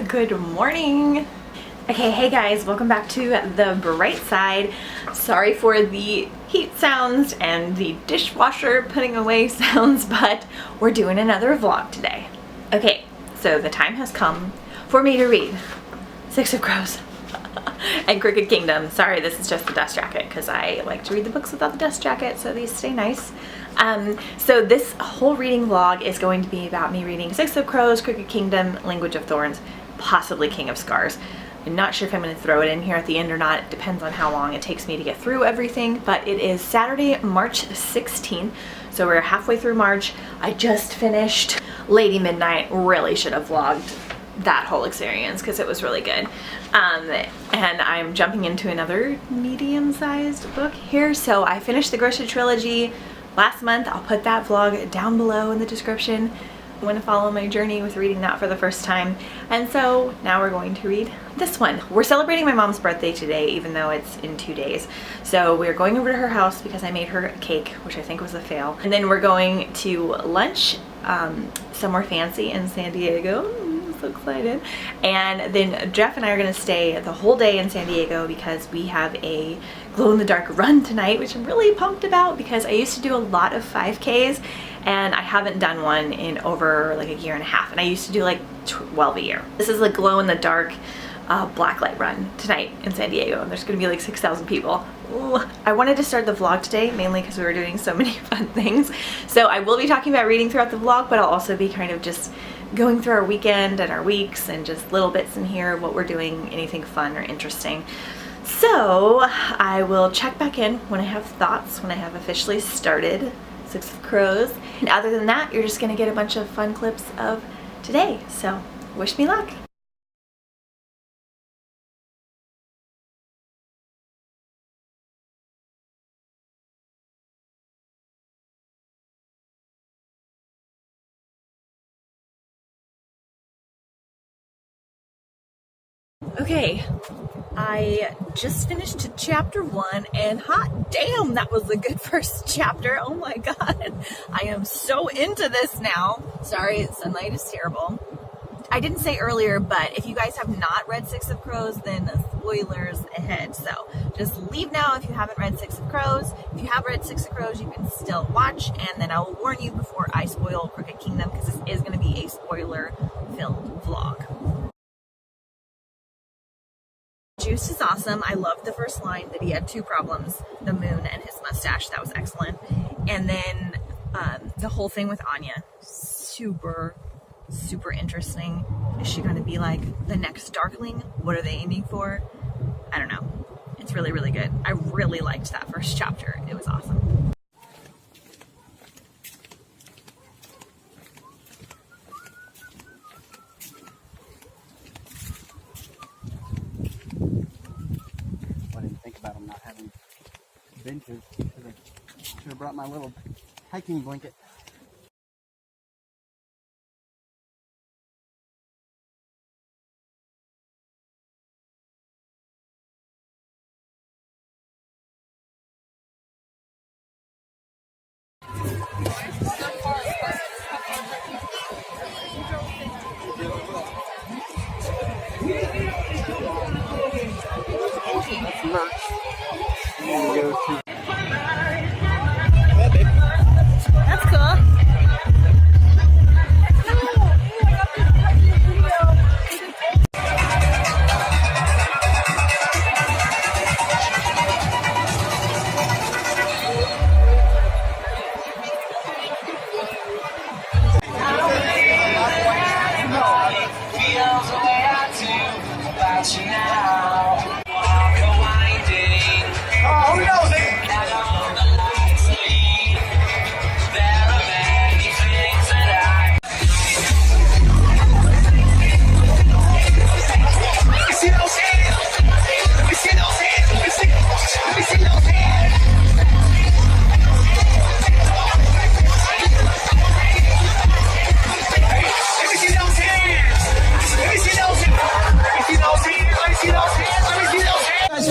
Good morning. Okay, hey guys, welcome back to the bright side. Sorry for the heat sounds and the dishwasher putting away sounds, but we're doing another vlog today. Okay, so the time has come for me to read Six of Crows and Crooked Kingdom. Sorry, this is just the dust jacket because I like to read the books without the dust jacket, so these stay nice. So this whole reading vlog is going to be about me reading Six of Crows, Crooked Kingdom, Language of Thorns, possibly King of Scars. I'm not sure if I'm going to throw it in here at the end or not. It depends on how long it takes me to get through everything, but it is Saturday, March 16th, so we're halfway through March. I just finished Lady Midnight. Really should have vlogged that whole experience because it was really good. And I'm jumping into another medium-sized book here. So I finished the Grisha trilogy last month. I'll put that vlog down below in the description. I want to follow my journey with reading that for the first time. And so now we're going to read this one. We're celebrating my mom's birthday today, even though it's in 2 days. So we're going over to her house because I made her a cake, which I think was a fail. And then we're going to lunch somewhere fancy in San Diego. I'm so excited. And then Jeff and I are going to stay the whole day in San Diego because we have a glow-in-the-dark run tonight, which I'm really pumped about because I used to do a lot of 5Ks and I haven't done one in over like a year and a half, and I used to do like 12 a year. This is a glow-in-the-dark blacklight run tonight in San Diego, and there's gonna be like 6,000 people. Ooh. I wanted to start the vlog today mainly because we were doing so many fun things. So I will be talking about reading throughout the vlog, but I'll also be kind of just going through our weekend and our weeks and just little bits in here, what we're doing, anything fun or interesting. So I will check back in when I have thoughts, when I have officially started Six of Crows. And other than that, you're just gonna get a bunch of fun clips of today. So wish me luck. Okay, I just finished chapter 1 and hot damn, that was a good first chapter. Oh my god, I am so into this now. Sorry, sunlight is terrible. I didn't say earlier, but if you guys have not read Six of Crows, then spoilers ahead. So just leave now if you haven't read Six of Crows. If you have read Six of Crows, you can still watch, and then I will warn you before I spoil Crooked Kingdom because this is going to be a spoiler-filled vlog. Juice is awesome. I loved the first line that he had 2 problems, the moon and his mustache. That was excellent. And then the whole thing with Anya, super interesting. Is she going to be like the next Darkling? What are they aiming for? I don't know. It's really good. I really liked that first chapter. It was awesome. About them not having benches. Should have brought my little hiking blanket. That's cool.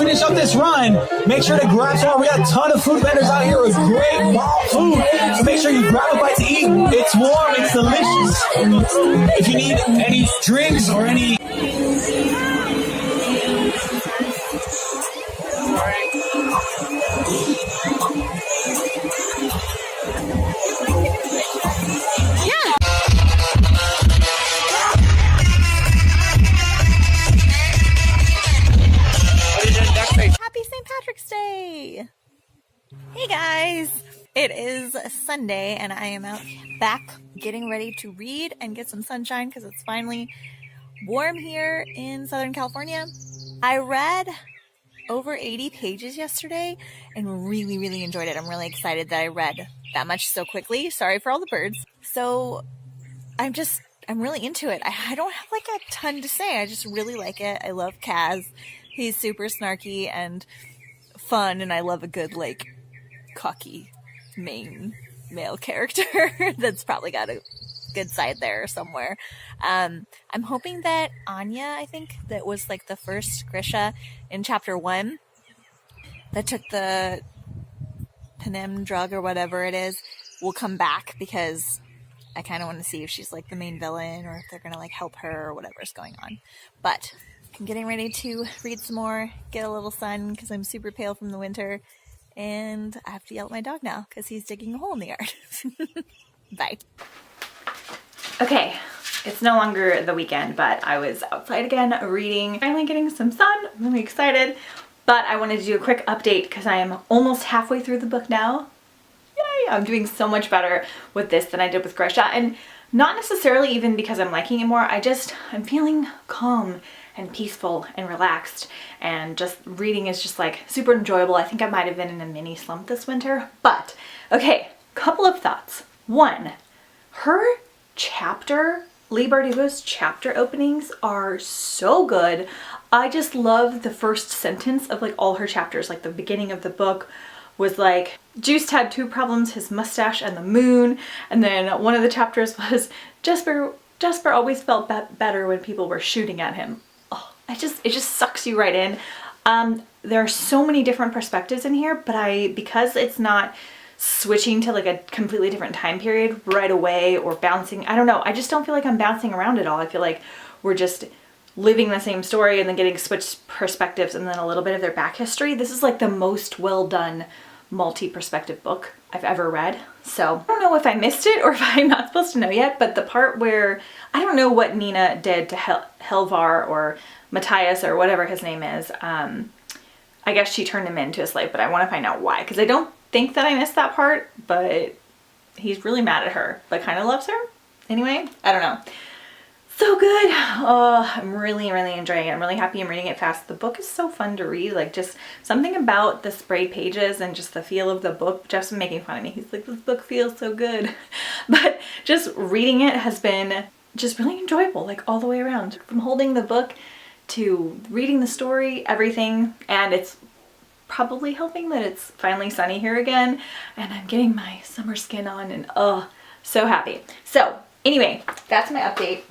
Finish up this run, make sure to grab some. We got a ton of food vendors out here with great food, so make sure you grab a bite to eat. It's warm, it's delicious. If you need any drinks or any Happy St. Patrick's Day! Hey guys! It is Sunday and I am out back getting ready to read and get some sunshine because it's finally warm here in Southern California. I read over 80 pages yesterday and really enjoyed it. I'm really excited that I read that much so quickly. Sorry for all the birds. So I'm really into it. I don't have like a ton to say. I just really like it. I love Kaz. He's super snarky and fun, and I love a good, like, cocky main male character that's probably got a good side there somewhere. I'm hoping that Anya, I think, that was like the first Grisha in chapter 1 that took the Panem drug or whatever it is, will come back, because I kind of want to see if she's like the main villain or if they're going to like help her or whatever's going on. But I'm getting ready to read some more, get a little sun because I'm super pale from the winter, and I have to yell at my dog now because he's digging a hole in the yard. Bye. Okay, it's no longer the weekend, but I was outside again reading, finally getting some sun. I'm really excited, but I wanted to do a quick update because I am almost halfway through the book now. Yay! I'm doing so much better with this than I did with Grisha, and not necessarily even because I'm liking it more. I'm feeling calm and peaceful and relaxed, and just reading is just like super enjoyable. I think I might have been in a mini slump this winter, but okay, couple of thoughts. One, her chapter, Leigh Bardugo's chapter openings are so good. I just love the first sentence of like all her chapters. Like the beginning of the book was like, Juiced had 2 problems, his mustache and the moon. And then one of the chapters was Jesper always felt better when people were shooting at him. Oh, it just sucks you right in. There are so many different perspectives in here, but because it's not switching to like a completely different time period right away or bouncing, I don't know, I just don't feel like I'm bouncing around at all. I feel like we're just living the same story and then getting switched perspectives and then a little bit of their back history. This is like the most well done multi-perspective book I've ever read. So I don't know if I missed it or if I'm not supposed to know yet, but the part where, I don't know what Nina did to Helvar or Matthias or whatever his name is. I guess she turned him into a slave, but I want to find out why, because I don't think that I missed that part, but he's really mad at her, but kind of loves her. Anyway, I don't know. So good. Oh, I'm really enjoying it. I'm really happy I'm reading it fast. The book is so fun to read. Like, just something about the sprayed pages and just the feel of the book. Jeff's been making fun of me. He's like, this book feels so good. But just reading it has been just really enjoyable, like all the way around. From holding the book to reading the story, everything. And it's probably helping that it's finally sunny here again. And I'm getting my summer skin on and oh, so happy. So anyway, that's my update.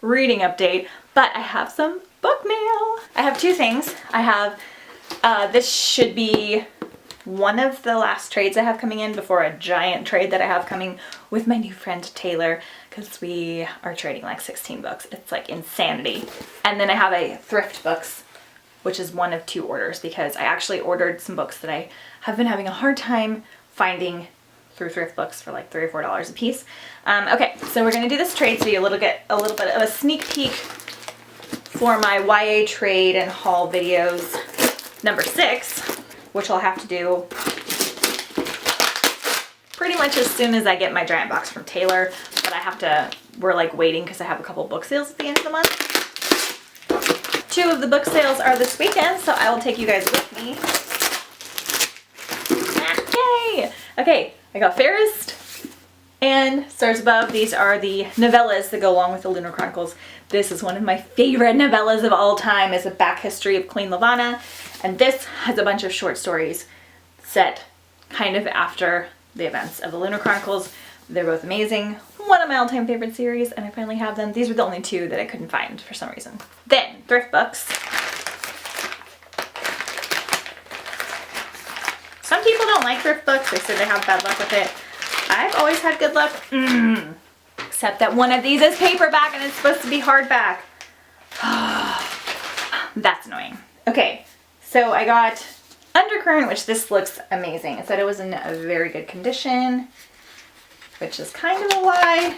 Reading update, but I have some book mail. I have 2 things. I have, this should be one of the last trades I have coming in before a giant trade that I have coming with my new friend Taylor, because we are trading like 16 books. It's like insanity. And then I have a thrift books, which is one of 2 orders, because I actually ordered some books that I have been having a hard time finding through thrift books for like $3 or $4 a piece. Okay, so we're gonna do this trade so you get a little bit of a sneak peek for my YA trade and haul videos number 6, which I'll have to do pretty much as soon as I get my giant box from Taylor. But we're like waiting because I have a couple book sales at the end of the month. 2 of the book sales are this weekend, so I will take you guys with me. Yay! Okay. I got Fairest and Stars Above. These are the novellas that go along with the Lunar Chronicles. This is one of my favorite novellas of all time. It's a back history of Queen Lavanna. And this has a bunch of short stories set kind of after the events of the Lunar Chronicles. They're both amazing. One of my all-time favorite series, and I finally have them. These were the only 2 that I couldn't find for some reason. Then, thrift books. Some people don't like thrift books. They say they have bad luck with it. I've always had good luck. Except that one of these is paperback and it's supposed to be hardback. That's annoying. Okay, so I got undercurrent, which this looks amazing. It said it was in a very good condition, which is kind of a lie.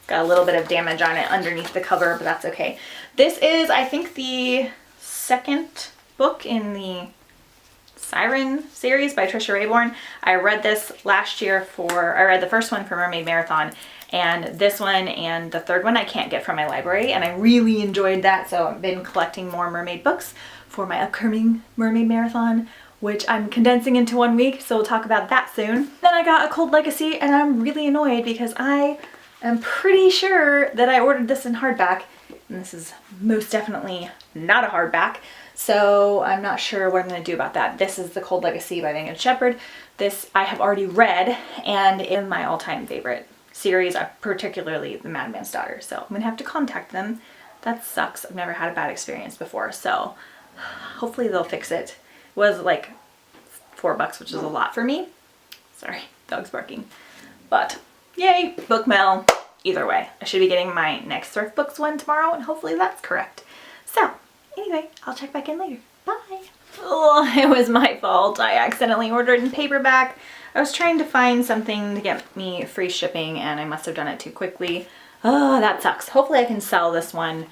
Got a little bit of damage on it underneath the cover, but that's okay. This is, I think, the second book in the Siren series by Trisha Rayborn. I read this last year I read the first one for Mermaid Marathon, and this one and the third one I can't get from my library, and I really enjoyed that, so I've been collecting more mermaid books for my upcoming Mermaid Marathon, which I'm condensing into 1 week, so we'll talk about that soon. Then I got A Cold Legacy, and I'm really annoyed because I am pretty sure that I ordered this in hardback, and this is most definitely not a hardback. So I'm not sure what I'm going to do about that. This is The Cold Legacy by Megan Shepherd. This I have already read and in my all-time favorite series, particularly The Madman's Daughter. So I'm going to have to contact them. That sucks. I've never had a bad experience before. So hopefully they'll fix it. It was like $4, which is a lot for me. Sorry, dog's barking. But yay, book mail. Either way, I should be getting my next Thrift Books one tomorrow, and hopefully that's correct. So anyway, I'll check back in later. Bye. Oh, it was my fault. I accidentally ordered in paperback. I was trying to find something to get me free shipping, and I must have done it too quickly. Oh, that sucks. Hopefully I can sell this one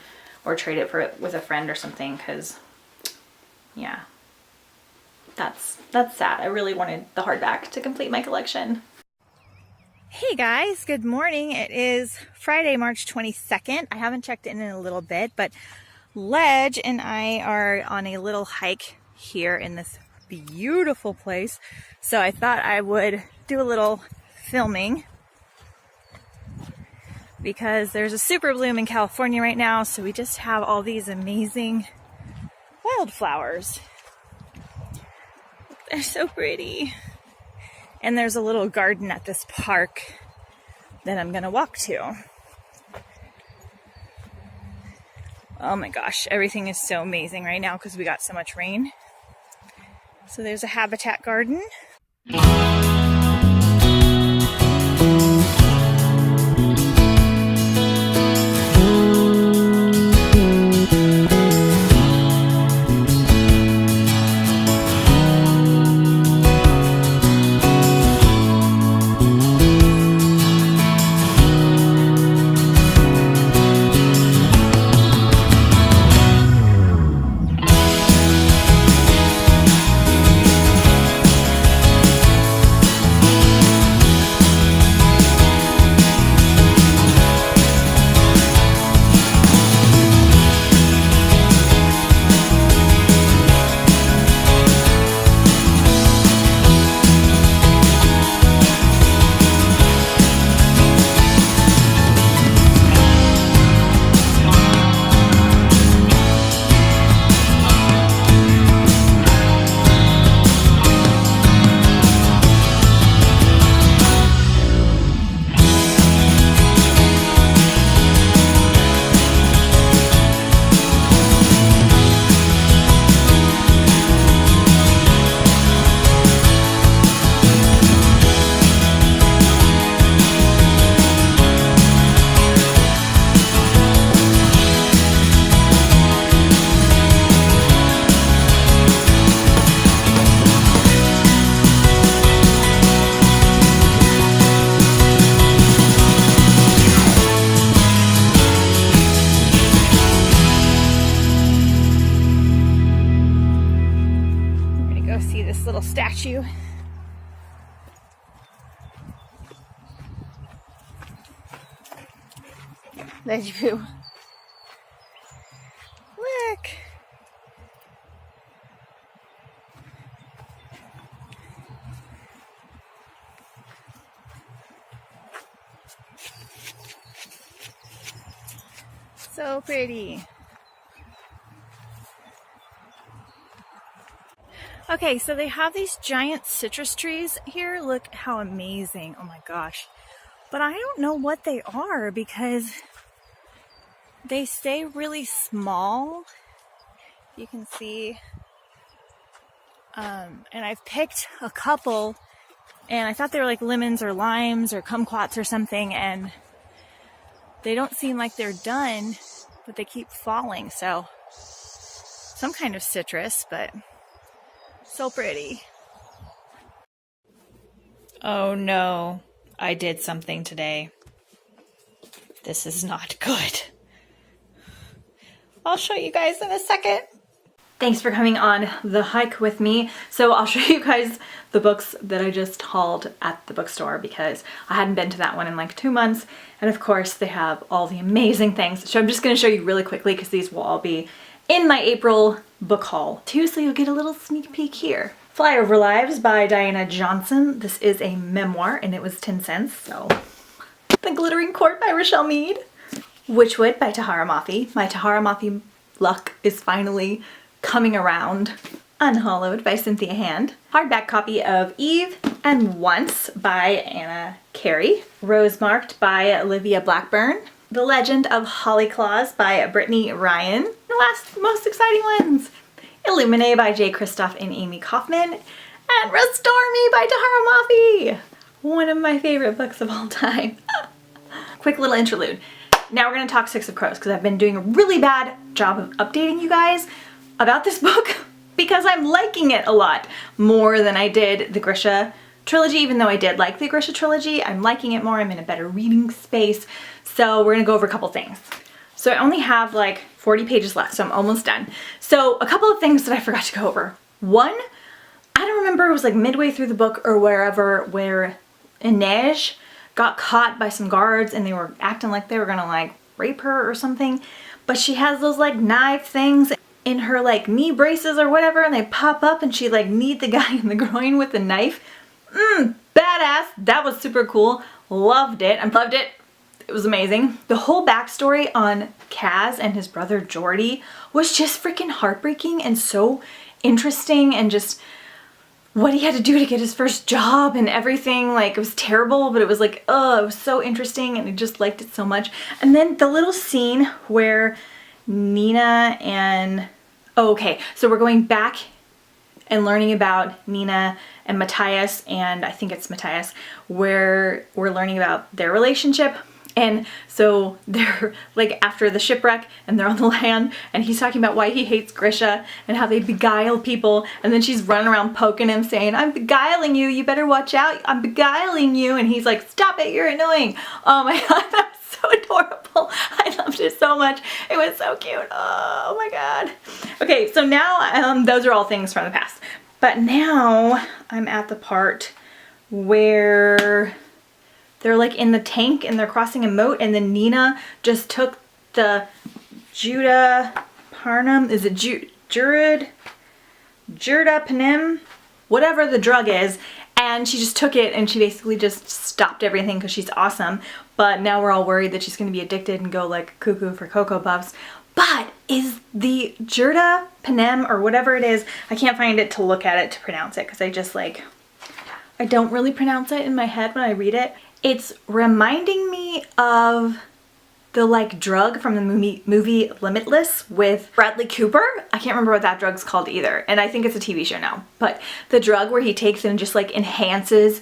or trade it with a friend or something, because yeah, that's sad. I really wanted the hardback to complete my collection. Hey guys, good morning. It is Friday, March 22nd. I haven't checked in a little bit, but Ledge and I are on a little hike here in this beautiful place. So I thought I would do a little filming because there's a super bloom in California right now. So we just have all these amazing wildflowers. They're so pretty. And there's a little garden at this park that I'm gonna walk to. Oh my gosh, everything is so amazing right now because we got so much rain. So there's a habitat garden. Little statue. Ledge view. Look. So pretty. Okay, so they have these giant citrus trees here. Look how amazing. Oh my gosh. But I don't know what they are because they stay really small. You can see. And I've picked a couple and I thought they were like lemons or limes or kumquats or something, and they don't seem like they're done, but they keep falling. So some kind of citrus, but so pretty. Oh no, I did something today. This is not good. I'll show you guys in a second. Thanks for coming on the hike with me. So I'll show you guys the books that I just hauled at the bookstore because I hadn't been to that one in like 2 months. And of course they have all the amazing things. So I'm just gonna show you really quickly because these will all be in my April book haul too, so you'll get a little sneak peek here. Flyover Lives by Diana Johnson. This is a memoir and it was 10 cents, so. The Glittering Court by Rochelle Mead. Witchwood by Tahara Mafi. My Tahara Mafi luck is finally coming around. Unhollowed by Cynthia Hand. Hardback copy of Eve and Once by Anna Carey. Rosemarked by Olivia Blackburn. The Legend of Holly Claus by Brittany Ryan. The last most exciting ones. Illumine by J. Kristoff and Amy Kaufman. And Restore Me by Tahara Mafi. One of my favorite books of all time. Quick little interlude. Now we're going to talk Six of Crows because I've been doing a really bad job of updating you guys about this book because I'm liking it a lot more than I did the Grisha trilogy. Even though I did like the Grisha trilogy, I'm liking it more. I'm in a better reading space. So we're going to go over a couple things. So I only have like 40 pages left, so I'm almost done. So a couple of things that I forgot to go over. One, I don't remember, it was like midway through the book or wherever, where Inej got caught by some guards and they were acting like they were gonna like rape her or something. But she has those like knife things in her like knee braces or whatever, and they pop up and she like kneed the guy in the groin with a knife. Badass. That was super cool. Loved it. I loved it. It was amazing. The whole backstory on Kaz and his brother Jordy was just freaking heartbreaking and so interesting, and just what he had to do to get his first job and everything. Like, it was terrible, but it was like, oh, it was so interesting and I just liked it so much. And then the little scene where Nina and, oh, okay, so we're going back and learning about Nina and Matthias, and I think it's Matthias, where we're learning about their relationship. And so they're like after the shipwreck and they're on the land, and he's talking about why he hates Grisha and how they beguile people, and then she's running around poking him saying, I'm beguiling you, you better watch out, I'm beguiling you, and he's like, stop it, you're annoying. Oh my god, that was so adorable. I loved it so much. It was so cute. Oh my god. Okay, so now those are all things from the past. But now I'm at the part where they're like in the tank and they're crossing a moat, and then Nina just took the Judah Parnum, is it Jurda Panem? Whatever the drug is, and she just took it and she basically just stopped everything because she's awesome. But now we're all worried that she's going to be addicted and go like cuckoo for Cocoa Puffs. But is the Jurda Panem or whatever it is, I can't find it to look at it to pronounce it because I just like, I don't really pronounce it in my head when I read it. It's reminding me of the like drug from the movie Limitless with Bradley Cooper. I can't remember what that drug's called either, and I think it's a TV show now. But the drug where he takes it and just like enhances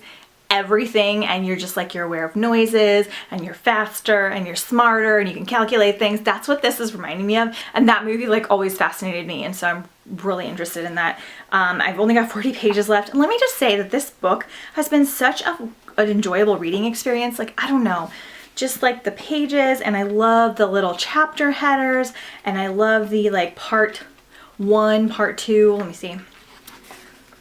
everything, and you're just like, you're aware of noises and you're faster and you're smarter and you can calculate things. That's what this is reminding me of, and that movie like always fascinated me, and so I'm really interested in that. I've only got 40 pages left, and let me just say that this book has been such an enjoyable reading experience. Like, I don't know, just like the pages, and I love the little chapter headers, and I love the like part 1, part 2. Let me see,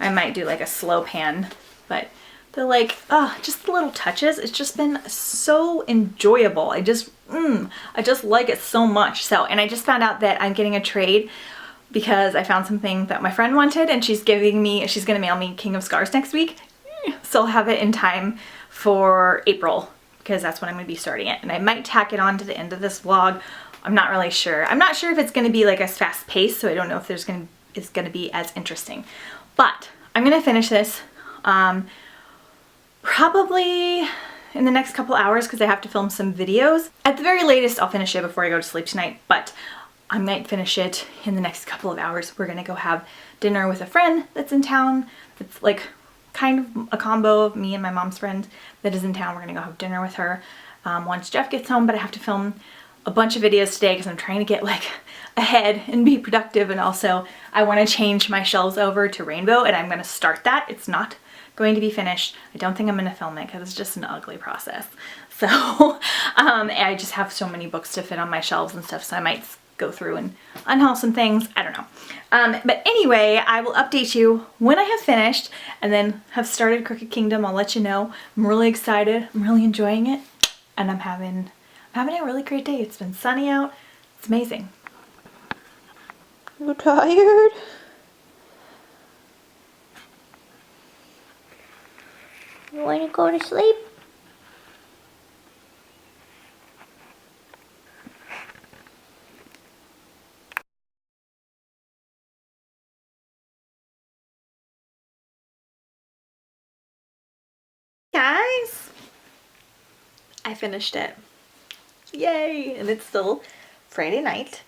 I might do like a slow pan, but the like, just the little touches. It's just been so enjoyable. I just like it so much. So, and I just found out that I'm getting a trade because I found something that my friend wanted, and she's gonna mail me King of Scars next week. So I'll have it in time for April because that's when I'm gonna be starting it. And I might tack it on to the end of this vlog. I'm not really sure. I'm not sure if it's gonna be like as fast paced, so I don't know if it's gonna be as interesting. But I'm gonna finish this probably in the next couple hours because I have to film some videos. At the very latest, I'll finish it before I go to sleep tonight, but I might finish it in the next couple of hours. We're gonna go have dinner with a friend that's in town. It's like kind of a combo of me and my mom's friend that is in town. We're gonna go have dinner with her once Jeff gets home, but I have to film a bunch of videos today because I'm trying to get like ahead and be productive, and also I want to change my shelves over to rainbow, and I'm going to start that. It's not going to be finished. I don't think I'm going to film it because it's just an ugly process. So I just have so many books to fit on my shelves and stuff, so I might go through and unhaul some things. I don't know. But anyway, I will update you when I have finished and then have started Crooked Kingdom. I'll let you know. I'm really excited. I'm really enjoying it, and I'm having a really great day. It's been sunny out. It's amazing. You tired? You want to go to sleep? Guys, I finished it. Yay! And it's still Friday night,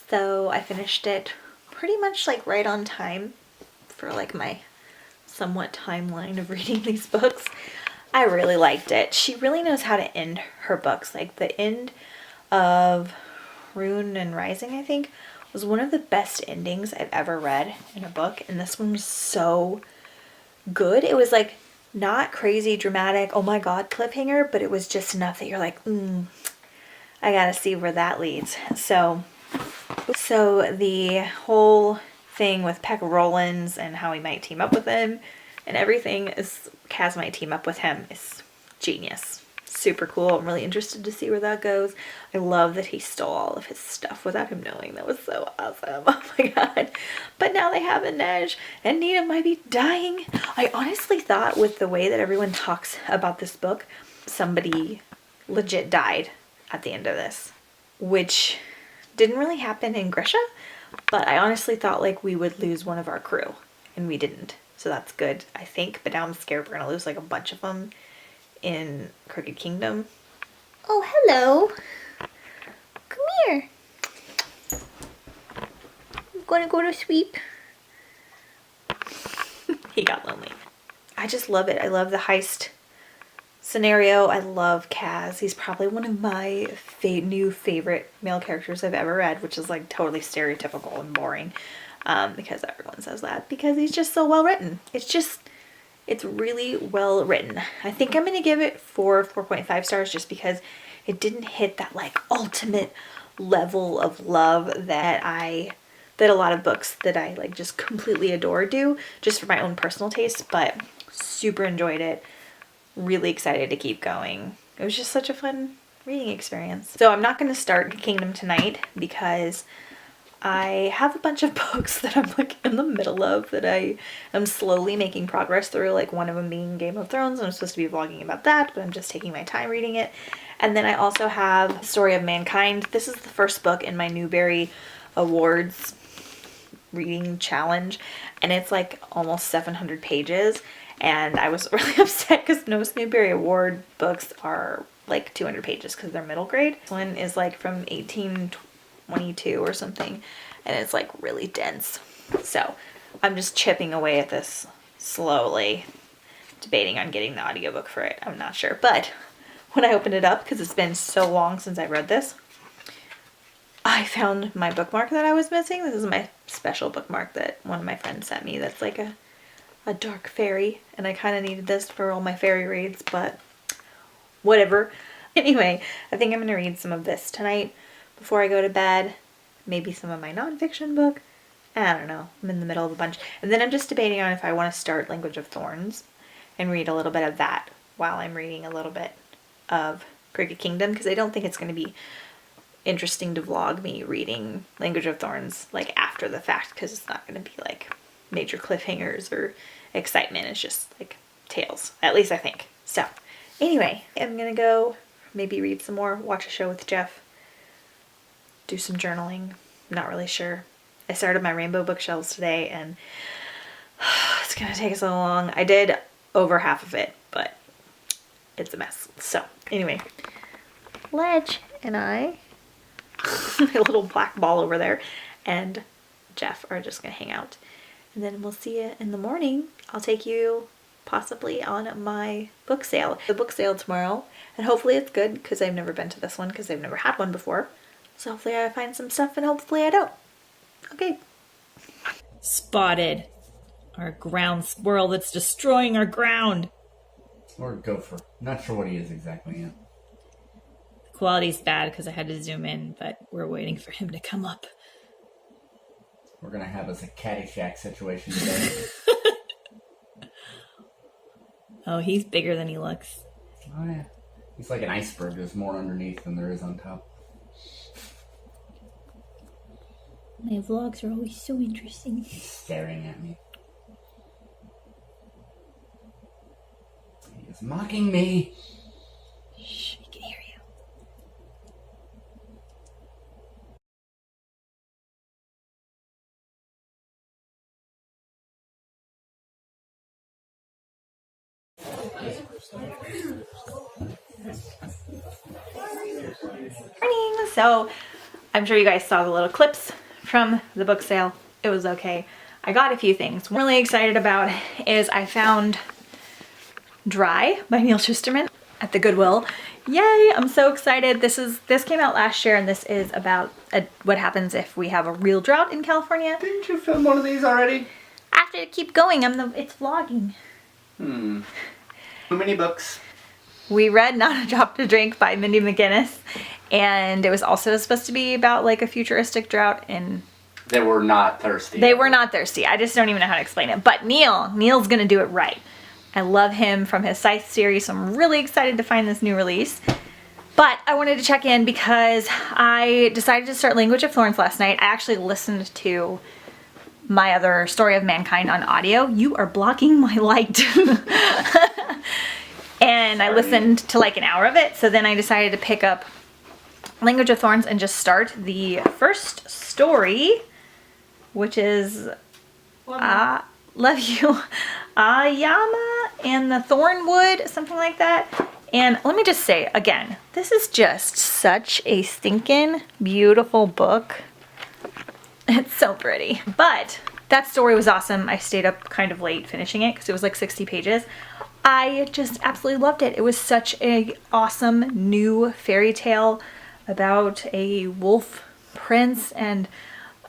so I finished it pretty much like right on time for like my somewhat timeline of reading these books. I really liked it. She really knows how to end her books. Like the end of Rune and Rising, I think, was one of the best endings I've ever read in a book, and this one was so good. It was like not crazy dramatic, oh my god cliffhanger, but it was just enough that you're like, I gotta see where that leads. So the whole thing with Peck Rollins and how he might team up with him and everything is Kaz might team up with him is genius. Super cool. I'm really interested to see where that goes. I love that he stole all of his stuff without him knowing. That was so awesome. Oh my god. But now they have Inej, and Nina might be dying. I honestly thought with the way that everyone talks about this book, somebody legit died at the end of this, which didn't really happen in Grisha, but I honestly thought like we would lose one of our crew, and we didn't. So that's good, I think. But now I'm scared we're gonna lose like a bunch of them in Crooked Kingdom. Oh, hello. Come here. I'm gonna go to sleep. He got lonely. I just love it. I love the heist scenario. I love Kaz. He's probably one of my new favorite male characters I've ever read, which is like totally stereotypical and boring, because everyone says that, because he's just so well written. It's really well written. I think I'm going to give it 4.5 stars just because it didn't hit that like ultimate level of love that a lot of books that I like just completely adore do, just for my own personal taste, but super enjoyed it. Really excited to keep going. It was just such a fun reading experience. So I'm not going to start Kingdom tonight because I have a bunch of books that I'm like in the middle of that I am slowly making progress through, like one of them being Game of Thrones, and I'm supposed to be vlogging about that, but I'm just taking my time reading it. And then I also have Story of Mankind. This is the first book in my Newbery Awards reading challenge, and it's like almost 700 pages, and I was really upset because most Newbery Award books are like 200 pages because they're middle grade. This one is like from 1822 or something, and it's like really dense. So I'm just chipping away at this slowly, debating on getting the audiobook for it. I'm not sure, but when I opened it up, because it's been so long since I read this, I found my bookmark that I was missing. This is my special bookmark that one of my friends sent me that's like a dark fairy, and I kind of needed this for all my fairy reads, but whatever. Anyway, I think I'm going to read some of this tonight before I go to bed. Maybe some of my nonfiction book. I don't know. I'm in the middle of a bunch. And then I'm just debating on if I want to start Language of Thorns and read a little bit of that while I'm reading a little bit of Crooked Kingdom, because I don't think it's going to be interesting to vlog me reading Language of Thorns like after the fact, because it's not going to be like major cliffhangers or excitement. It's just like tales, at least I think. So anyway, I'm gonna go maybe read some more, watch a show with Jeff, do some journaling. I'm not really sure. I started my rainbow bookshelves today, and it's gonna take so long. I did over half of it, but it's a mess. So anyway, Ledge and I, my little black ball over there, and Jeff are just gonna hang out, and then we'll see you in the morning. I'll take you possibly on my book sale. The book sale tomorrow, and hopefully it's good because I've never been to this one because I've never had one before. So hopefully I find some stuff and hopefully I don't. Okay. Spotted. Our ground squirrel that's destroying our ground. Or gopher. Not sure what he is exactly yet. The quality's bad because I had to zoom in, but we're waiting for him to come up. We're gonna have us a Caddyshack situation today. Oh, he's bigger than he looks. Oh yeah. He's like an iceberg. There's more underneath than there is on top. My vlogs are always so interesting. He's staring at me. He is mocking me. Shh, he can hear you. Morning. So I'm sure you guys saw the little clips from the book sale. It was okay. I got a few things. What I'm really excited about is I found Dry by Neil Shusterman at the Goodwill. Yay, I'm so excited. This came out last year and this is about what happens if we have a real drought in California. Didn't you film one of these already? I have to keep going. It's vlogging. Too many books. We read Not a Drop to Drink by Mindy McGinnis, and it was also supposed to be about like a futuristic drought, and They were not thirsty. they were not thirsty. I just don't even know how to explain it. But Neil's gonna do it right. I love him from his Scythe series, so I'm really excited to find this new release. But I wanted to check in because I decided to start Language of Thorns last night. I actually listened to my other Story of Mankind on audio. You are blocking my light. And I listened to like an hour of it, so then I decided to pick up Language of Thorns and just start the first story, which is Love You, Ayama and the Thornwood, something like that. And let me just say again, this is just such a stinking beautiful book. It's so pretty. But that story was awesome. I stayed up kind of late finishing it because it was like 60 pages. I just absolutely loved it. It was such an awesome new fairy tale about a wolf prince and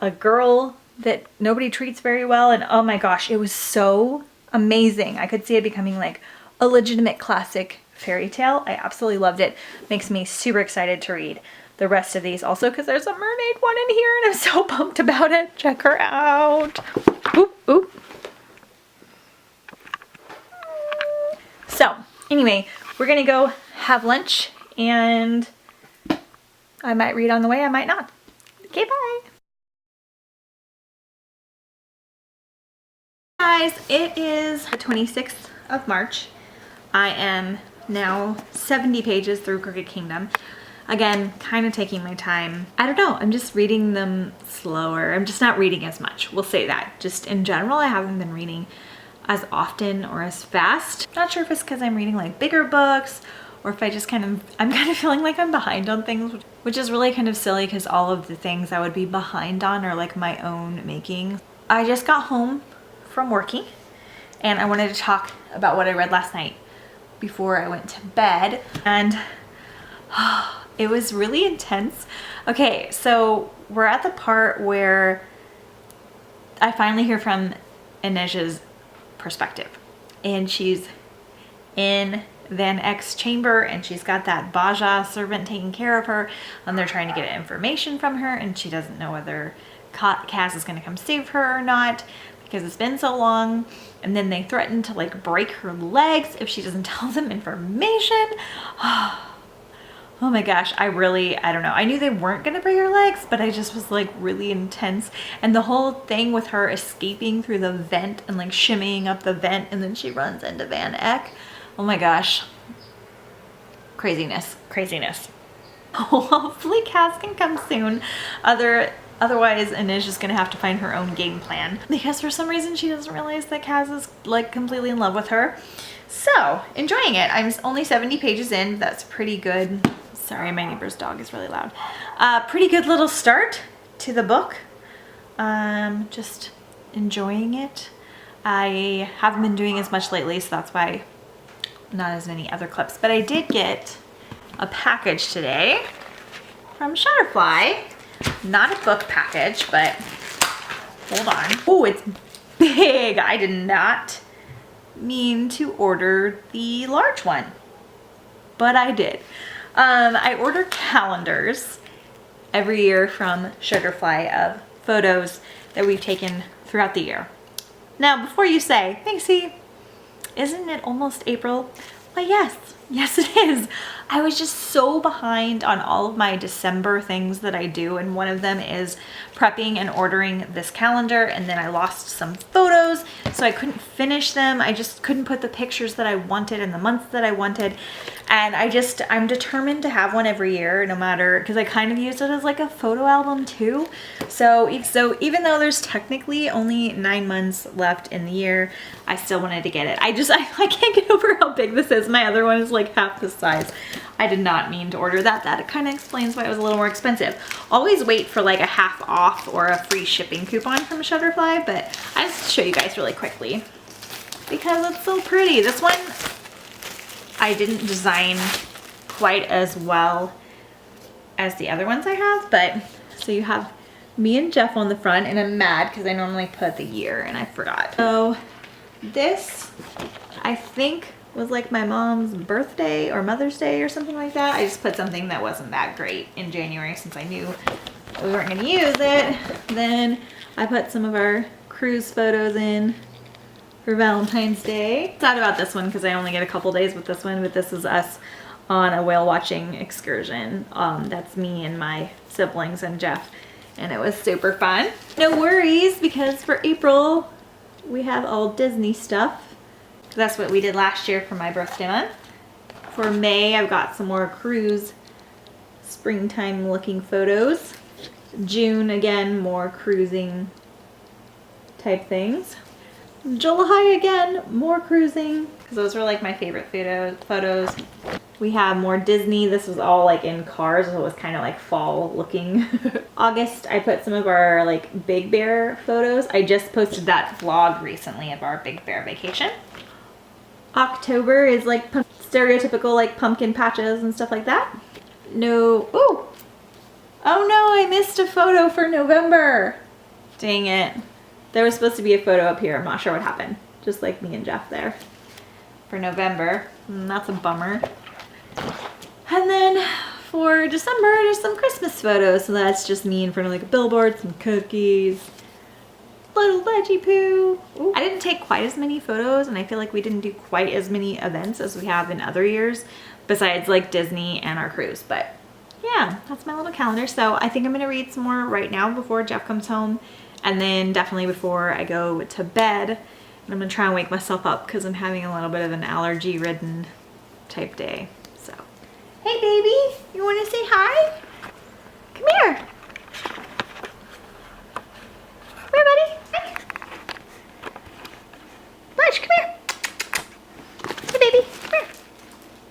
a girl that nobody treats very well. And oh my gosh, it was so amazing. I could see it becoming like a legitimate classic fairy tale. I absolutely loved it. Makes me super excited to read the rest of these. Also because there's a mermaid one in here and I'm so pumped about it. Check her out. Oop, oop. So anyway, we're gonna go have lunch and I might read on the way, I might not. Okay, bye. Guys, it is the 26th of March. I am now 70 pages through Crooked Kingdom. Again, kind of taking my time. I don't know, I'm just reading them slower. I'm just not reading as much, we'll say that. Just in general, I haven't been reading as often or as fast. Not sure if it's because I'm reading like bigger books or if I'm kind of feeling like I'm behind on things, which is really kind of silly because all of the things I would be behind on are like my own making. I just got home from working and I wanted to talk about what I read last night before I went to bed, and it was really intense. Okay, so we're at the part where I finally hear from Inej's perspective, and she's in Van Eck's chamber and she's got that Baja servant taking care of her, and they're trying to get information from her and she doesn't know whether Kaz is going to come save her or not because it's been so long, and then they threaten to like break her legs if she doesn't tell them information. Oh my gosh, I don't know. I knew they weren't gonna break her legs, but I just was like really intense. And the whole thing with her escaping through the vent and like shimmying up the vent and then she runs into Van Eck. Oh my gosh. Craziness, craziness. Hopefully Kaz can come soon. Otherwise, Inej is gonna have to find her own game plan because for some reason she doesn't realize that Kaz is like completely in love with her. So, enjoying it. I'm only 70 pages in. That's pretty good. Sorry, my neighbor's dog is really loud. Pretty good little start to the book. Just enjoying it. I haven't been doing as much lately, so that's why not as many other clips. But I did get a package today from Shutterfly. Not a book package, but hold on. Oh, it's big. I did not mean to order the large one, but I did. I order calendars every year from Shutterfly of photos that we've taken throughout the year. Now, before you say, Macy, isn't it almost April? Why, yes it is. I was just so behind on all of my December things that I do, and one of them is prepping and ordering this calendar, and then I lost some photos, so I couldn't finish them. I just couldn't put the pictures that I wanted in the months that I wanted, and I'm determined to have one every year, no matter, because I kind of use it as like a photo album too. So even though there's technically only 9 months left in the year, I still wanted to get it. I can't get over how big this is. My other one is like half the size. I did not mean to order that. That kind of explains why it was a little more expensive. Always wait for like a half off or a free shipping coupon from Shutterfly, but I just show you guys really quickly because it's so pretty. This one I didn't design quite as well as the other ones I have, but so you have me and Jeff on the front, and I'm mad because I normally put the year and I forgot. So this, I think, was like my mom's birthday or Mother's Day or something like that. I just put something that wasn't that great in January since I knew we weren't gonna use it. Then I put some of our cruise photos in for Valentine's Day. Sad about this one because I only get a couple days with this one, but this is us on a whale watching excursion. That's me and my siblings and Jeff, and it was super fun. No worries, because for April we have all Disney stuff. That's what we did last year for my birthday month. For May, I've got some more cruise springtime looking photos. June, again, more cruising type things. July, again, more cruising, because those were like my favorite photos. We have more Disney. This was all like in cars, so it was kind of like fall looking. August, I put some of our like Big Bear photos. I just posted that vlog recently of our Big Bear vacation. October is like stereotypical like pumpkin patches and stuff like that. No, ooh. Oh no, I missed a photo for November. Dang it. There was supposed to be a photo up here. I'm not sure what happened. Just like me and Jeff there for November. That's a bummer. And then for December, there's some Christmas photos. So that's just me in front of like a billboard, some cookies, little veggie poo. Ooh. I didn't take quite as many photos, and I feel like we didn't do quite as many events as we have in other years, besides like Disney and our cruise. But yeah, that's my little calendar. So I think I'm gonna read some more right now before Jeff comes home, and then definitely before I go to bed. And I'm gonna try and wake myself up because I'm having a little bit of an allergy-ridden type day. So, hey baby, you wanna say hi? Come here. Come here, buddy. Hi. Blush, come here. Hey baby, come here.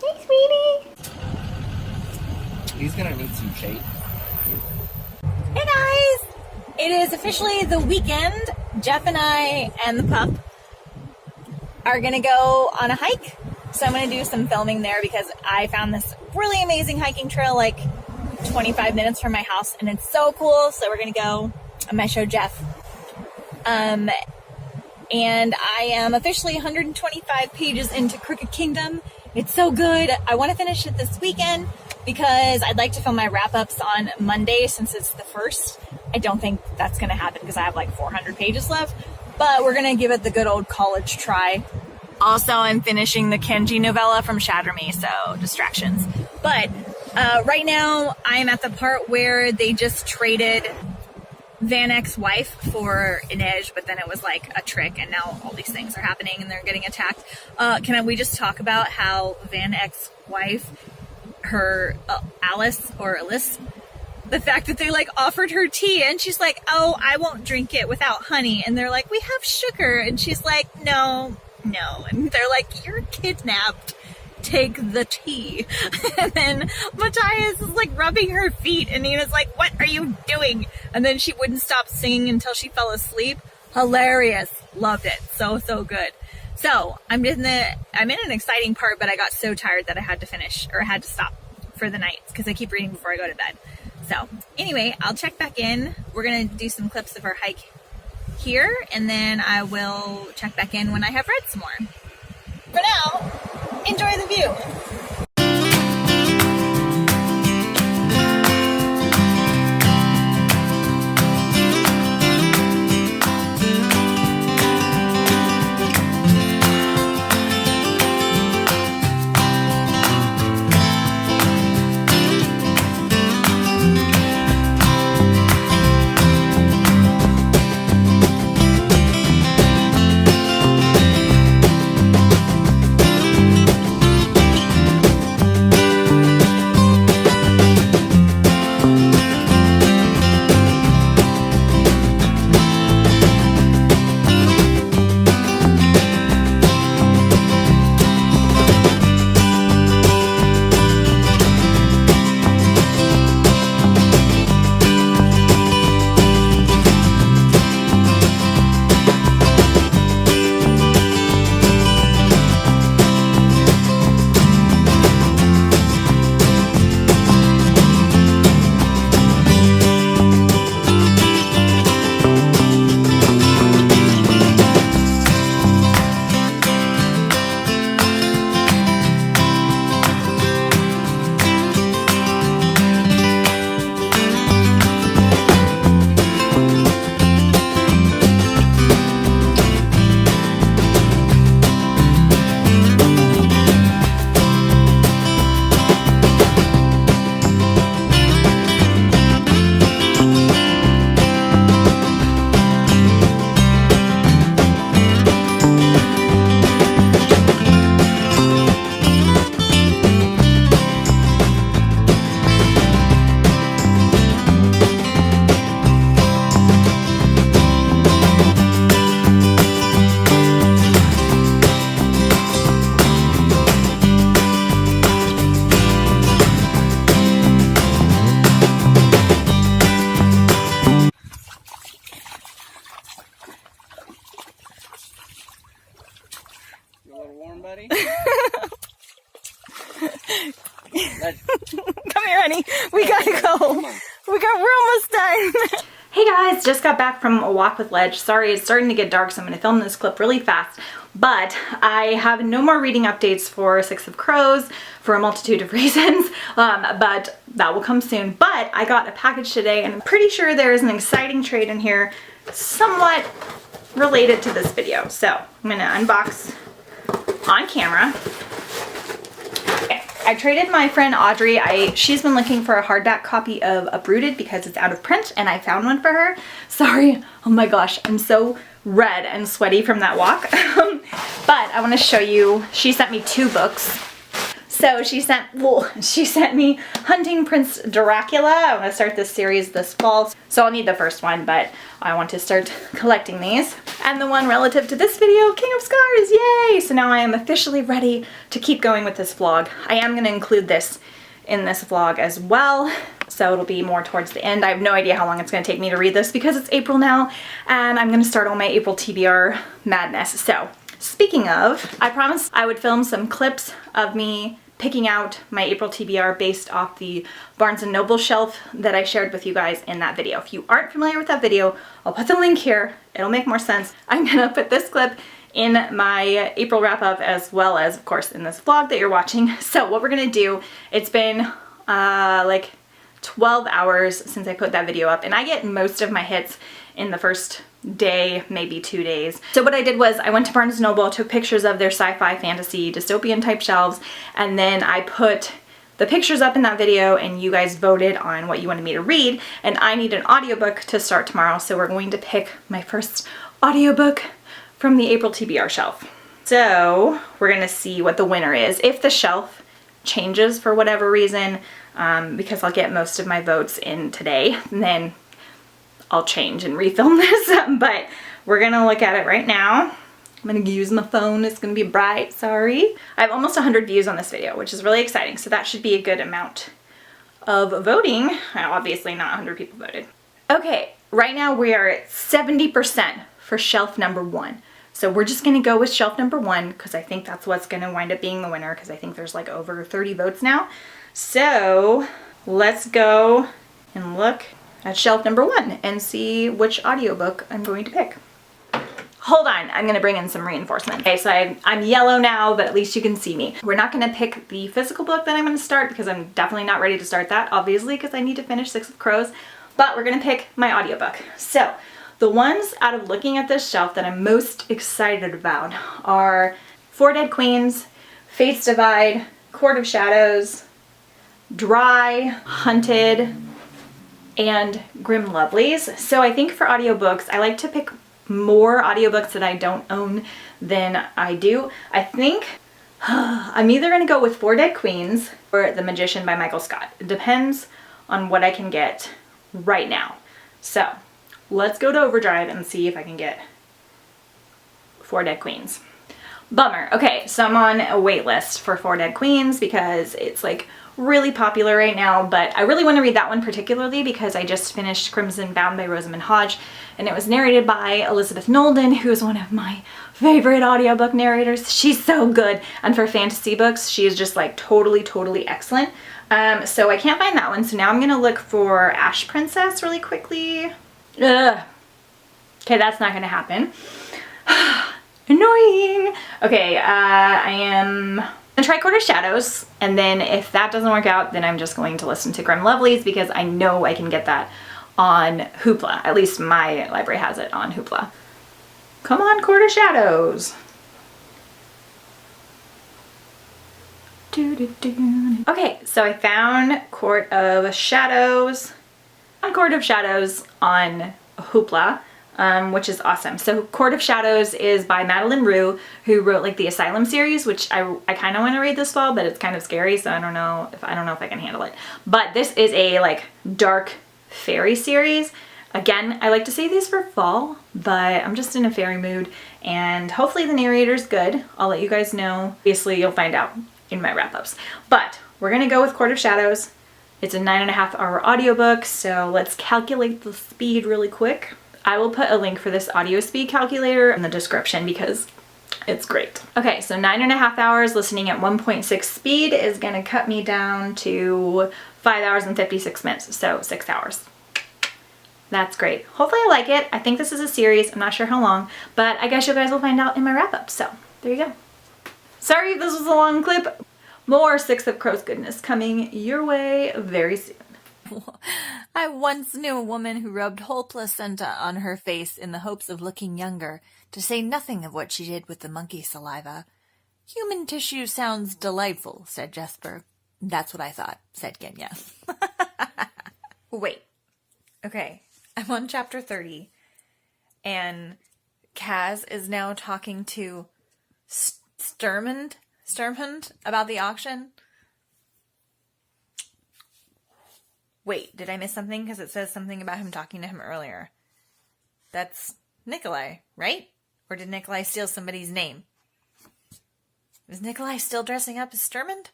Hey sweetie. He's gonna need some shade. Hey guys! It is officially the weekend. Jeff and I and the pup are gonna go on a hike. So I'm gonna do some filming there because I found this really amazing hiking trail like 25 minutes from my house, and it's so cool. So we're gonna go. I'm gonna show Jeff. And I am officially 125 pages into Crooked Kingdom. It's so good. I want to finish it this weekend because I'd like to film my wrap-ups on Monday since it's the 1st. I don't think that's going to happen because I have like 400 pages left, but we're going to give it the good old college try. Also, I'm finishing the Kenji novella from Shatter Me, so distractions. But right now, I'm at the part where they just traded Van Eck's wife for Inej, but then it was like a trick, and now all these things are happening and they're getting attacked. We just talk about how Van Eck's wife, her Alice, the fact that they like offered her tea and she's like, oh, I won't drink it without honey, and they're like, we have sugar, and she's like, no, and they're like, you're kidnapped, take the tea. And then Matthias is like rubbing her feet, and Nina's like, what are you doing? And then she wouldn't stop singing until she fell asleep. Hilarious. Loved it. So good. So I'm in an exciting part, but I got so tired that I had to finish, or I had to stop for the night because I keep reading before I go to bed. So anyway, I'll check back in. We're gonna do some clips of our hike here, and then I will check back in when I have read some more. For now, enjoy the view. Buddy. Come here, honey. We gotta go. We're almost done. Hey guys, just got back from a walk with Ledge. Sorry, it's starting to get dark, so I'm gonna film this clip really fast. But I have no more reading updates for Six of Crows for a multitude of reasons, but that will come soon. But I got a package today, and I'm pretty sure there is an exciting trade in here, somewhat related to this video. So I'm gonna unbox on camera. Okay, I traded my friend Audrey. She's been looking for a hardback copy of Uprooted because it's out of print, and I found one for her. Sorry, oh my gosh, I'm so red and sweaty from that walk. But I want to show you, she sent me 2 books. So she sent me Hunting Prince Dracula. I want to start this series this fall, so I'll need the first one, but I want to start collecting these. And the one relative to this video, King of Scars, yay! So now I am officially ready to keep going with this vlog. I am going to include this in this vlog as well, so it'll be more towards the end. I have no idea how long it's going to take me to read this because it's April now, and I'm going to start all my April TBR madness. So speaking of, I promised I would film some clips of me picking out my April TBR based off the Barnes & Noble shelf that I shared with you guys in that video. If you aren't familiar with that video, I'll put the link here. It'll make more sense. I'm gonna put this clip in my April wrap-up as well as, of course, in this vlog that you're watching. So what we're gonna do, it's been like 12 hours since I put that video up, and I get most of my hits in the first day, maybe 2 days. So what I did was I went to Barnes & Noble, took pictures of their sci-fi, fantasy, dystopian type shelves, and then I put the pictures up in that video, and you guys voted on what you wanted me to read, and I need an audiobook to start tomorrow, so we're going to pick my first audiobook from the April TBR shelf. So we're gonna see what the winner is. If the shelf changes for whatever reason, because I'll get most of my votes in today, and then I'll change and refilm this, but we're gonna look at it right now. I'm gonna use my phone, it's gonna be bright, sorry. I have almost 100 views on this video, which is really exciting, so that should be a good amount of voting. Obviously not 100 people voted. Okay, right now we are at 70% for shelf number 1. So we're just gonna go with shelf number 1 because I think that's what's gonna wind up being the winner, because I think there's like over 30 votes now. So let's go and look at shelf number 1 and see which audiobook I'm going to pick. Hold on, I'm gonna bring in some reinforcement. Okay, so I'm yellow now, but at least you can see me. We're not gonna pick the physical book that I'm gonna start because I'm definitely not ready to start that, obviously, because I need to finish Six of Crows, but we're gonna pick my audiobook. So the ones out of looking at this shelf that I'm most excited about are Four Dead Queens, Fates Divide, Court of Shadows, Dry, Hunted, and Grim Lovelies. So I think for audiobooks, I like to pick more audiobooks that I don't own than I do. I think I'm either gonna go with Four Dead Queens or The Magician by Michael Scott. It depends on what I can get right now. So let's go to Overdrive and see if I can get Four Dead Queens. Bummer. Okay, so I'm on a wait list for Four Dead Queens because it's like really popular right now, but I really want to read that one particularly because I just finished Crimson Bound by Rosamund Hodge, and it was narrated by Elizabeth Nolden, who is one of my favorite audiobook narrators. She's so good, and for fantasy books, she is just like totally excellent. So I can't find that one, so now I'm gonna look for Ash Princess really quickly. Ugh. Okay, that's not gonna happen. Annoying. Okay, I am gonna try Court of Shadows, and then if that doesn't work out, then I'm just going to listen to Grim Lovelies because I know I can get that on Hoopla. At least my library has it on Hoopla. Come on, Court of Shadows. Okay, so I found Court of Shadows. Court of Shadows on Hoopla. Which is awesome. So Court of Shadows is by Madeline Rue, who wrote like the Asylum series, which I kind of want to read this fall, but it's kind of scary, so I don't know if I can handle it. But this is a like dark fairy series. Again, I like to say these for fall, but I'm just in a fairy mood, and hopefully the narrator's good. I'll let you guys know. Obviously, you'll find out in my wrap-ups. But we're gonna go with Court of Shadows. It's a 9.5-hour audiobook, so let's calculate the speed really quick. I will put a link for this audio speed calculator in the description because it's great. Okay, so 9.5 hours listening at 1.6 speed is gonna cut me down to 5 hours and 56 minutes, so 6 hours. That's great. Hopefully I like it. I think this is a series. I'm not sure how long, but I guess you guys will find out in my wrap-up. So there you go. Sorry if this was a long clip. More Six of Crows goodness coming your way very soon. I once knew a woman who rubbed whole placenta on her face in the hopes of looking younger, to say nothing of what she did with the monkey saliva. Human tissue sounds delightful, said Jesper. That's what I thought, said Genya. Wait. Okay, I'm on chapter 30, and Kaz is now talking to Sturmhund about the auction. Wait, did I miss something? Because it says something about him talking to him earlier. That's Nikolai, right? Or did Nikolai steal somebody's name? Is Nikolai still dressing up as Sturmhund?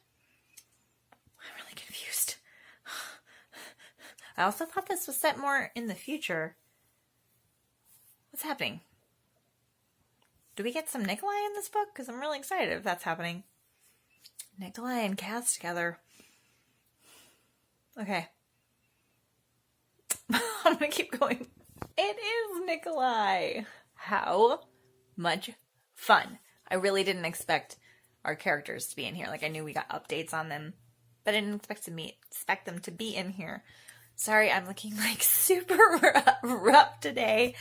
I'm really confused. I also thought this was set more in the future. What's happening? Do we get some Nikolai in this book? Because I'm really excited if that's happening. Nikolai and Kaz together. Okay. I'm gonna keep going. It is Nikolai. How much fun. I really didn't expect our characters to be in here. Like, I knew we got updates on them, but I didn't expect them to be in here. Sorry, I'm looking like super rough today.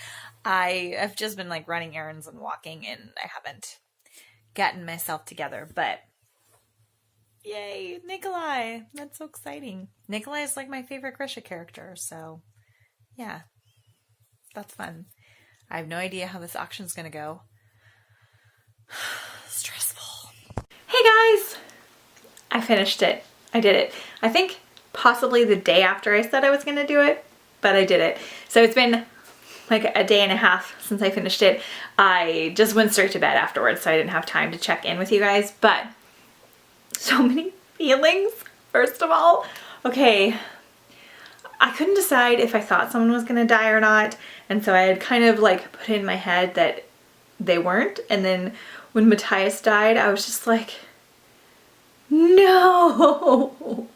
I have just been like running errands and walking, and I haven't gotten myself together, but yay, Nikolai. That's so exciting. Nikolai is like my favorite Grisha character, so yeah, that's fun. I have no idea how this auction's gonna go. Stressful. Hey guys! I finished it. I did it. I think possibly the day after I said I was gonna do it, but I did it. So it's been like a day and a half since I finished it. I just went straight to bed afterwards, so I didn't have time to check in with you guys, but so many feelings, first of all. Okay, I couldn't decide if I thought someone was gonna die or not, and so I had kind of like put in my head that they weren't, and then when Matthias died, I was just like, no!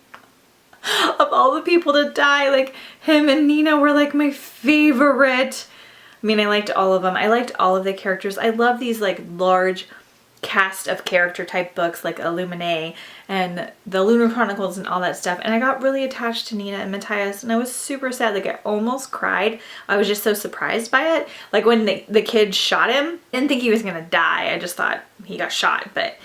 Of all the people to die, like him and Nina were like my favorite. I mean, I liked all of them. I liked all of the characters. I love these like large cast of character type books like Illuminae and the Lunar Chronicles and all that stuff, and I got really attached to Nina and Matthias, and I was super sad. Like I almost cried. I was just so surprised by it. Like when the kid shot him, I didn't think he was gonna die. I just thought he got shot, but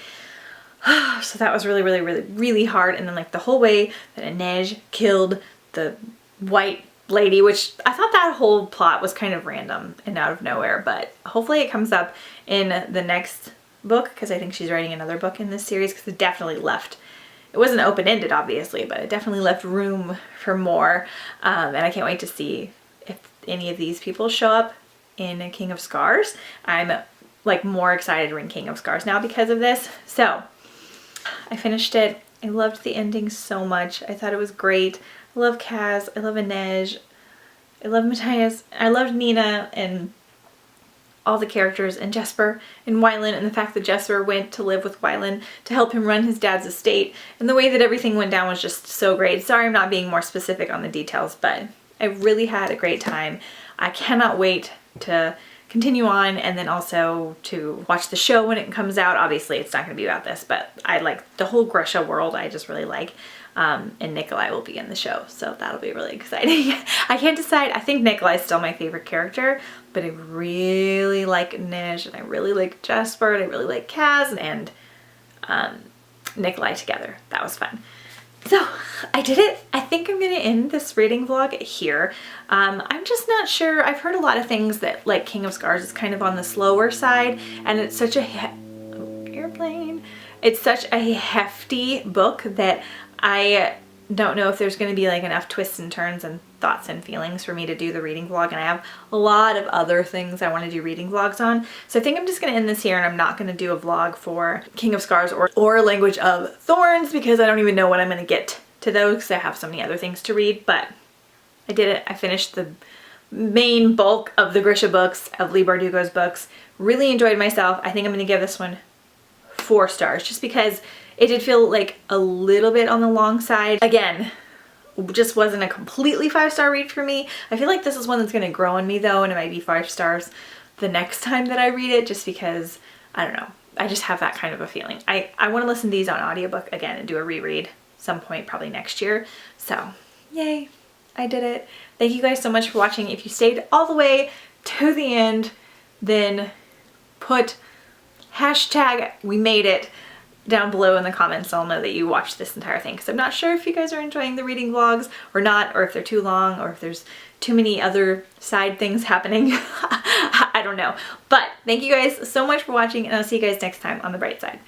so that was really hard. And then like the whole way that Inej killed the white lady, which I thought that whole plot was kind of random and out of nowhere, but hopefully it comes up in the next book, because I think she's writing another book in this series, because it definitely left, it wasn't open-ended obviously, but it definitely left room for more, and I can't wait to see if any of these people show up in King of Scars. I'm like more excited to read King of Scars now because of this. So I finished it. I loved the ending so much. I thought it was great. I love Kaz, I love Inej, I love Matthias, I loved Nina and all the characters, and Jesper and Wylan, and the fact that Jesper went to live with Wylan to help him run his dad's estate, and the way that everything went down was just so great. Sorry I'm not being more specific on the details, but I really had a great time. I cannot wait to continue on, and then also to watch the show when it comes out. Obviously it's not going to be about this, but I like the whole Grisha world. I just really like, and Nikolai will be in the show, so that'll be really exciting. I can't decide. I think Nikolai's still my favorite character, but I really like Inej, and I really like Jesper, and I really like Kaz and Nikolai together. That was fun. So I did it. I think I'm gonna end this reading vlog here. I'm just not sure. I've heard a lot of things that like King of Scars is kind of on the slower side, and it's such a airplane. It's such a hefty book that I don't know if there's going to be like enough twists and turns and thoughts and feelings for me to do the reading vlog, and I have a lot of other things I want to do reading vlogs on. So I think I'm just going to end this here, and I'm not going to do a vlog for King of Scars or Language of Thorns, because I don't even know when I'm going to get to those, because I have so many other things to read. But I did it. I finished the main bulk of the Grisha books, of Leigh Bardugo's books. Really enjoyed myself. I think I'm going to give this one 4 stars, just because it did feel like a little bit on the long side. Again, just wasn't a completely 5-star read for me. I feel like this is one that's going to grow on me though, and it might be 5 stars the next time that I read it, just because, I don't know, I just have that kind of a feeling. I want to listen to these on audiobook again and do a reread some point probably next year. So yay, I did it. Thank you guys so much for watching. If you stayed all the way to the end, then put hashtag we made it down below in the comments, so I'll know that you watched this entire thing, because I'm not sure if you guys are enjoying the reading vlogs or not, or if they're too long, or if there's too many other side things happening. I don't know. But thank you guys so much for watching, and I'll see you guys next time on The Bright Side.